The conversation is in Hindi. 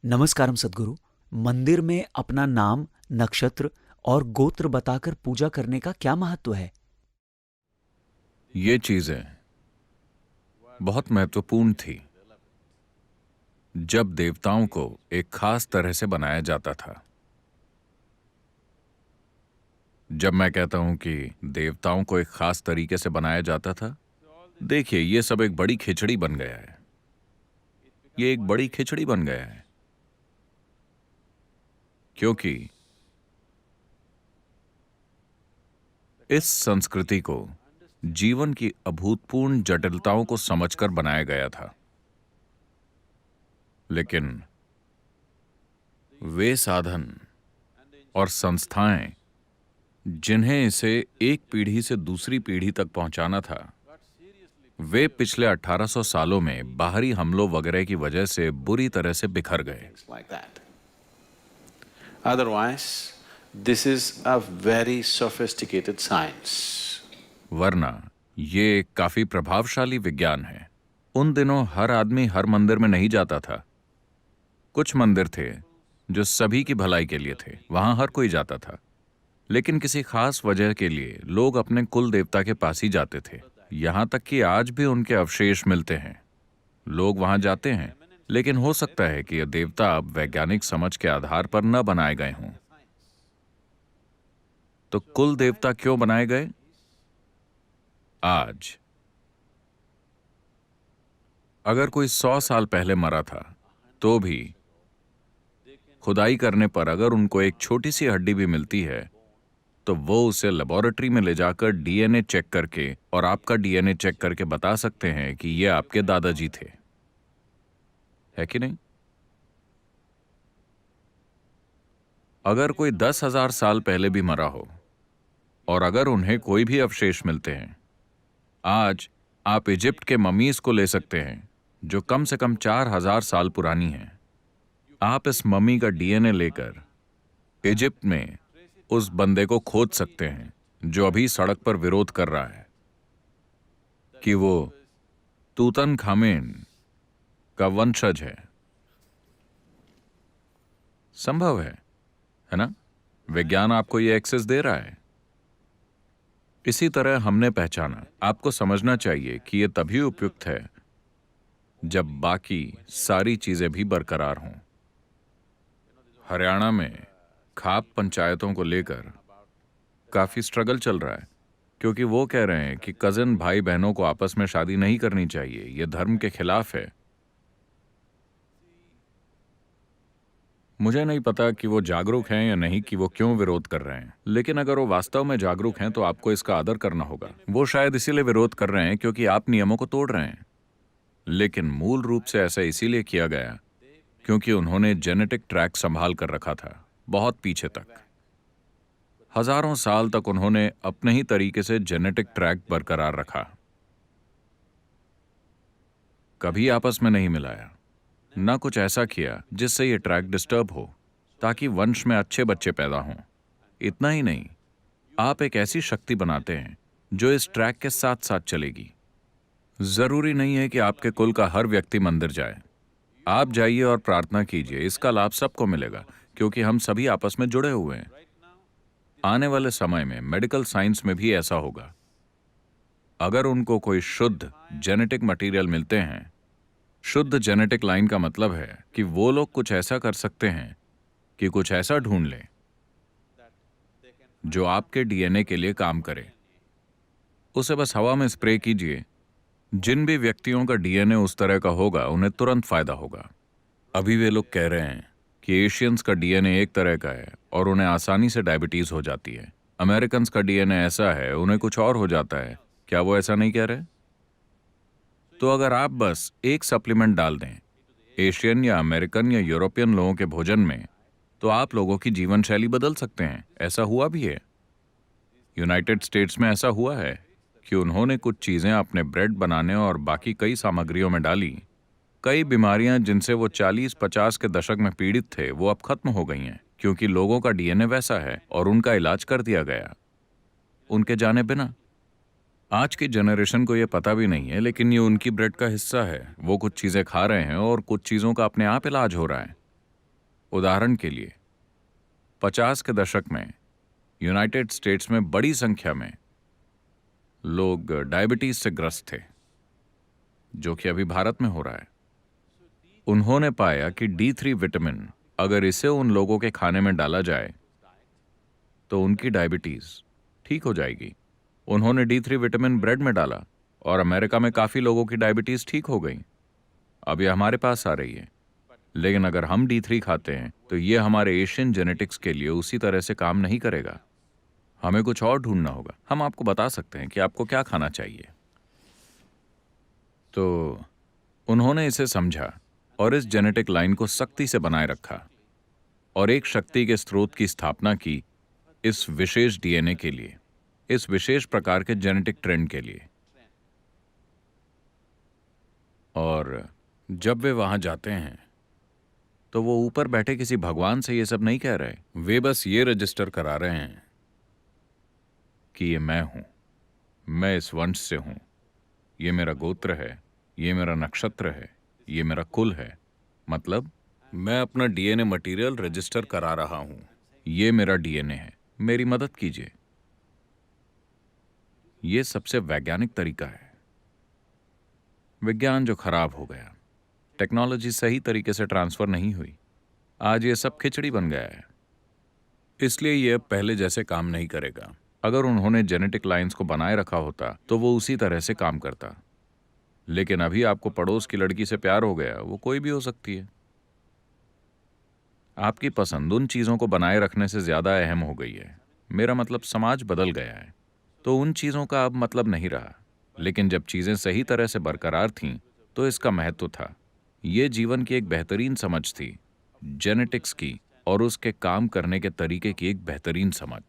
नमस्कारम सद्गुरु। मंदिर में अपना नाम, नक्षत्र और गोत्र बताकर पूजा करने का क्या महत्व है? ये चीजें बहुत महत्वपूर्ण थी जब देवताओं को एक खास तरह से बनाया जाता था। जब मैं कहता हूं कि देवताओं को एक खास तरीके से बनाया जाता था, देखिए ये सब एक बड़ी खिचड़ी बन गया है। ये एक बड़ी खिचड़ी बन गया है क्योंकि इस संस्कृति को जीवन की अभूतपूर्ण जटिलताओं को समझकर बनाया गया था। लेकिन वे साधन और संस्थाएं जिन्हें इसे एक पीढ़ी से दूसरी पीढ़ी तक पहुंचाना था, वे पिछले 1800 सालों में बाहरी हमलों वगैरह की वजह से बुरी तरह से बिखर गए। like that. Otherwise, this is a very sophisticated science. वरना ये एक काफी प्रभावशाली विज्ञान है। उन दिनों हर आदमी हर मंदिर में नहीं जाता था। कुछ मंदिर थे जो सभी की भलाई के लिए थे, वहां हर कोई जाता था। लेकिन किसी खास वजह के लिए लोग अपने कुल देवता के पास ही जाते थे। यहां तक कि आज भी उनके अवशेष मिलते हैं। लोग वहां जाते हैं, लेकिन हो सकता है कि ये देवता अब वैज्ञानिक समझ के आधार पर न बनाए गए हों। तो कुल देवता क्यों बनाए गए? आज अगर कोई 100 साल पहले मरा था, तो भी खुदाई करने पर अगर उनको एक छोटी सी हड्डी भी मिलती है, तो वो उसे लेबोरेटरी में ले जाकर डीएनए चेक करके और आपका डीएनए चेक करके बता सकते हैं कि ये आपके दादाजी थे। है कि नहीं? अगर कोई 10,000 साल पहले भी मरा हो और अगर उन्हें कोई भी अवशेष मिलते हैं, आज आप इजिप्ट के ममीज को ले सकते हैं जो कम से कम 4,000 साल पुरानी हैं। आप इस मम्मी का डीएनए लेकर इजिप्ट में उस बंदे को खोज सकते हैं जो अभी सड़क पर विरोध कर रहा है कि वो तूतनखामेन का वंशज है। संभव है ना? विज्ञान आपको ये एक्सेस दे रहा है। इसी तरह हमने पहचाना। आपको समझना चाहिए कि ये तभी उपयुक्त है जब बाकी सारी चीजें भी बरकरार हों। हरियाणा में खाप पंचायतों को लेकर काफी स्ट्रगल चल रहा है, क्योंकि वो कह रहे हैं कि कजिन भाई बहनों को आपस में शादी नहीं करनी चाहिए, ये धर्म के खिलाफ है। मुझे नहीं पता कि वो जागरूक हैं या नहीं, कि वो क्यों विरोध कर रहे हैं, लेकिन अगर वो वास्तव में जागरूक हैं तो आपको इसका आदर करना होगा। वो शायद इसीलिए विरोध कर रहे हैं क्योंकि आप नियमों को तोड़ रहे हैं, लेकिन मूल रूप से ऐसा इसीलिए किया गया क्योंकि उन्होंने जेनेटिक ट्रैक संभाल कर रखा था बहुत पीछे तक। हजारों साल तक उन्होंने अपने ही तरीके से जेनेटिक ट्रैक बरकरार रखा, कभी आपस में नहीं मिलाया, ना कुछ ऐसा किया जिससे ये ट्रैक डिस्टर्ब हो, ताकि वंश में अच्छे बच्चे पैदा हों। इतना ही नहीं, आप एक ऐसी शक्ति बनाते हैं जो इस ट्रैक के साथ साथ चलेगी। जरूरी नहीं है कि आपके कुल का हर व्यक्ति मंदिर जाए। आप जाइए और प्रार्थना कीजिए, इसका लाभ सबको मिलेगा क्योंकि हम सभी आपस में जुड़े हुए हैं। आने वाले समय में मेडिकल साइंस में भी ऐसा होगा। अगर उनको कोई शुद्ध जेनेटिक मटेरियल मिलते हैं, शुद्ध जेनेटिक लाइन का मतलब है कि वो लोग कुछ ऐसा कर सकते हैं कि कुछ ऐसा ढूंढ लें जो आपके डीएनए के लिए काम करे। उसे बस हवा में स्प्रे कीजिए। जिन भी व्यक्तियों का डीएनए उस तरह का होगा, उन्हें तुरंत फायदा होगा। अभी वे लोग कह रहे हैं कि एशियंस का डीएनए एक तरह का है और उन्हें आसानी से डायबिटीज हो जाती है। अमेरिकन्स का डीएनए ऐसा है, उन्हें कुछ और हो जाता है। क्या वो ऐसा नहीं कह रहे? तो अगर आप बस एक सप्लीमेंट डाल दें एशियन या अमेरिकन या यूरोपियन लोगों के भोजन में, तो आप लोगों की जीवन शैली बदल सकते हैं। ऐसा हुआ भी है। यूनाइटेड स्टेट्स में ऐसा हुआ है कि उन्होंने कुछ चीजें अपने ब्रेड बनाने और बाकी कई सामग्रियों में डाली। कई बीमारियां जिनसे वो 40-50 के दशक में पीड़ित थे, वो अब खत्म हो गई हैं क्योंकि लोगों का डीएनए वैसा है और उनका इलाज कर दिया गया उनके जाने बिना। आज की जनरेशन को ये पता भी नहीं है, लेकिन ये उनकी ब्रेड का हिस्सा है। वो कुछ चीजें खा रहे हैं और कुछ चीजों का अपने आप इलाज हो रहा है। उदाहरण के लिए 50 के दशक में यूनाइटेड स्टेट्स में बड़ी संख्या में लोग डायबिटीज से ग्रस्त थे, जो कि अभी भारत में हो रहा है। उन्होंने पाया कि D3 विटामिन अगर इसे उन लोगों के खाने में डाला जाए तो उनकी डायबिटीज ठीक हो जाएगी। उन्होंने D3 विटामिन ब्रेड में डाला और अमेरिका में काफी लोगों की डायबिटीज ठीक हो गई। अब ये हमारे पास आ रही है। लेकिन अगर हम D3 खाते हैं तो ये हमारे एशियन जेनेटिक्स के लिए उसी तरह से काम नहीं करेगा। हमें कुछ और ढूंढना होगा। हम आपको बता सकते हैं कि आपको क्या खाना चाहिए। तो उन्होंने इसे समझा और इस जेनेटिक लाइन को सख्ती से बनाए रखा और एक शक्ति के स्रोत की स्थापना की इस विशेष DNA के लिए, इस विशेष प्रकार के जेनेटिक ट्रेंड के लिए। और जब वे वहां जाते हैं तो वो ऊपर बैठे किसी भगवान से ये सब नहीं कह रहे। वे बस ये रजिस्टर करा रहे हैं कि ये मैं हूं, मैं इस वंश से हूं, ये मेरा गोत्र है, ये मेरा नक्षत्र है, ये मेरा कुल है। मतलब मैं अपना DNA मटेरियल रजिस्टर करा रहा हूं। ये मेरा DNA है, मेरी मदद कीजिए। ये सबसे वैज्ञानिक तरीका है। विज्ञान जो खराब हो गया, टेक्नोलॉजी सही तरीके से ट्रांसफर नहीं हुई, आज ये सब खिचड़ी बन गया है। इसलिए ये अब पहले जैसे काम नहीं करेगा। अगर उन्होंने जेनेटिक लाइंस को बनाए रखा होता तो वो उसी तरह से काम करता। लेकिन अभी आपको पड़ोस की लड़की से प्यार हो गया, वो कोई भी हो सकती है। आपकी पसंद उन चीजों को बनाए रखने से ज्यादा अहम हो गई है। मेरा मतलब समाज बदल गया है, तो उन चीजों का अब मतलब नहीं रहा। लेकिन जब चीजें सही तरह से बरकरार थीं तो इसका महत्व था। ये जीवन की एक बेहतरीन समझ थी, जेनेटिक्स की और उसके काम करने के तरीके की एक बेहतरीन समझ।